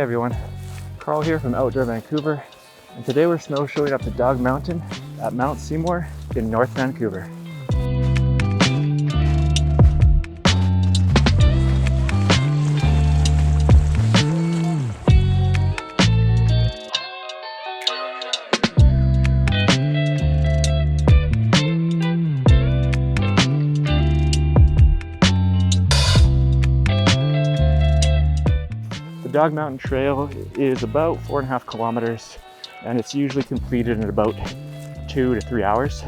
Hey everyone, Carl here from Outdoor Vancouver, and today we're snowshoeing up the Dog Mountain at Mount Seymour in North Vancouver. The Dog Mountain Trail is about 4.5 kilometers, and it's usually completed in about 2 to 3 hours.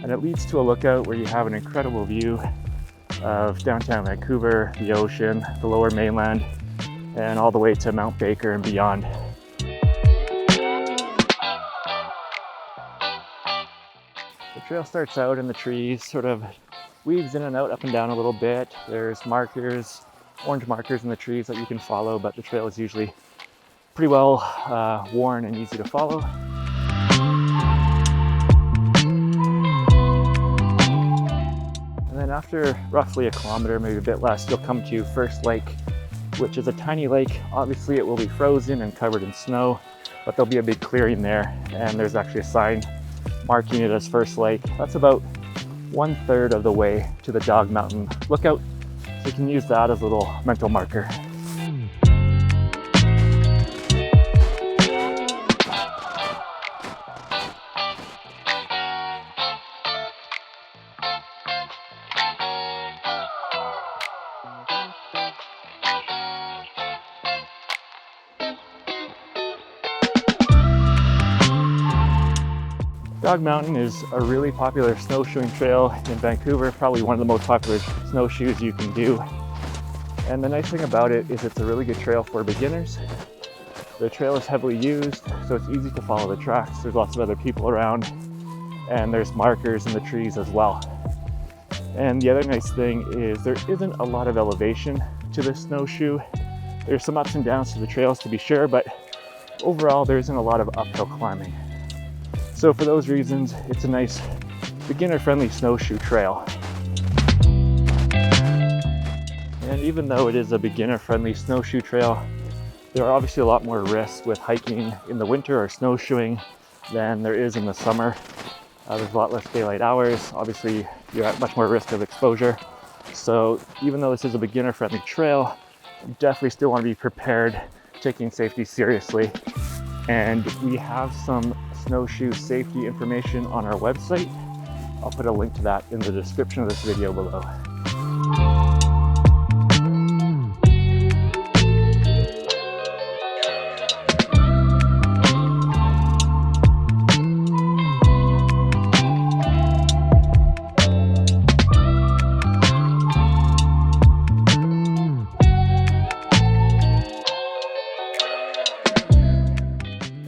And it leads to a lookout where you have an incredible view of downtown Vancouver, the ocean, the lower mainland, and all the way to Mount Baker and beyond. The trail starts out in the trees, sort of weaves in and out, up and down a little bit. There's markers, orange markers in the trees that you can follow, but the trail is usually pretty well worn and easy to follow. And then after roughly 1 kilometer, maybe a bit less, you'll come to First Lake, which is a tiny lake. Obviously it will be frozen and covered in snow, but there'll be a big clearing there, and there's actually a sign marking it as First Lake. That's about 1/3 of the way to the Dog Mountain lookout. So you can use that as a little mental marker. Dog Mountain is a really popular snowshoeing trail in Vancouver, probably one of the most popular snowshoes you can do. And the nice thing about it is it's a really good trail for beginners. The trail is heavily used, so it's easy to follow the tracks. There's lots of other people around, and there's markers in the trees as well. And the other nice thing is there isn't a lot of elevation to this snowshoe. There's some ups and downs to the trails to be sure, but overall there isn't a lot of uphill climbing. So for those reasons, it's a nice beginner-friendly snowshoe trail. And even though it is a beginner-friendly snowshoe trail, there are obviously a lot more risks with hiking in the winter or snowshoeing than there is in the summer. There's a lot less daylight hours. Obviously, you're at much more risk of exposure. So even though this is a beginner-friendly trail, you definitely still want to be prepared, taking safety seriously. And we have some snowshoe safety information on our website. I'll put a link to that in the description of this video below.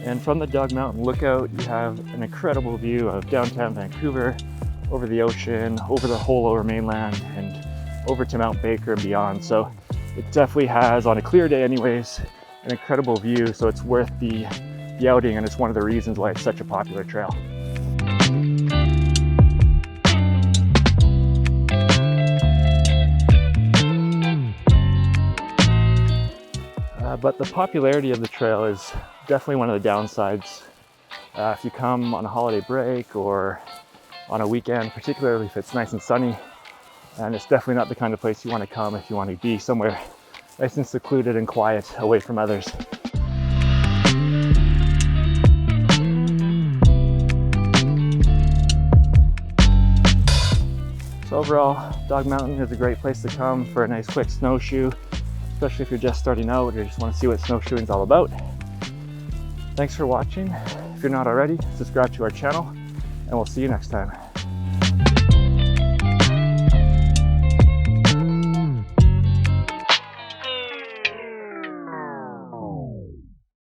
And from the Dog Mountain lookout, you have an incredible view of downtown Vancouver, over the ocean, over the whole lower mainland, and over to Mount Baker and beyond. So it definitely has, on a clear day anyways, an incredible view. So it's worth the outing, and it's one of the reasons why it's such a popular trail. But the popularity of the trail is definitely one of the downsides. If you come on a holiday break or on a weekend, particularly if it's nice and sunny, and it's definitely not the kind of place you want to come if you want to be somewhere nice and secluded and quiet away from others. So overall, Dog Mountain is a great place to come for a nice quick snowshoe, especially if you're just starting out or just want to see what snowshoeing is all about. Thanks for watching. If you're not already, subscribe to our channel, and we'll see you next time.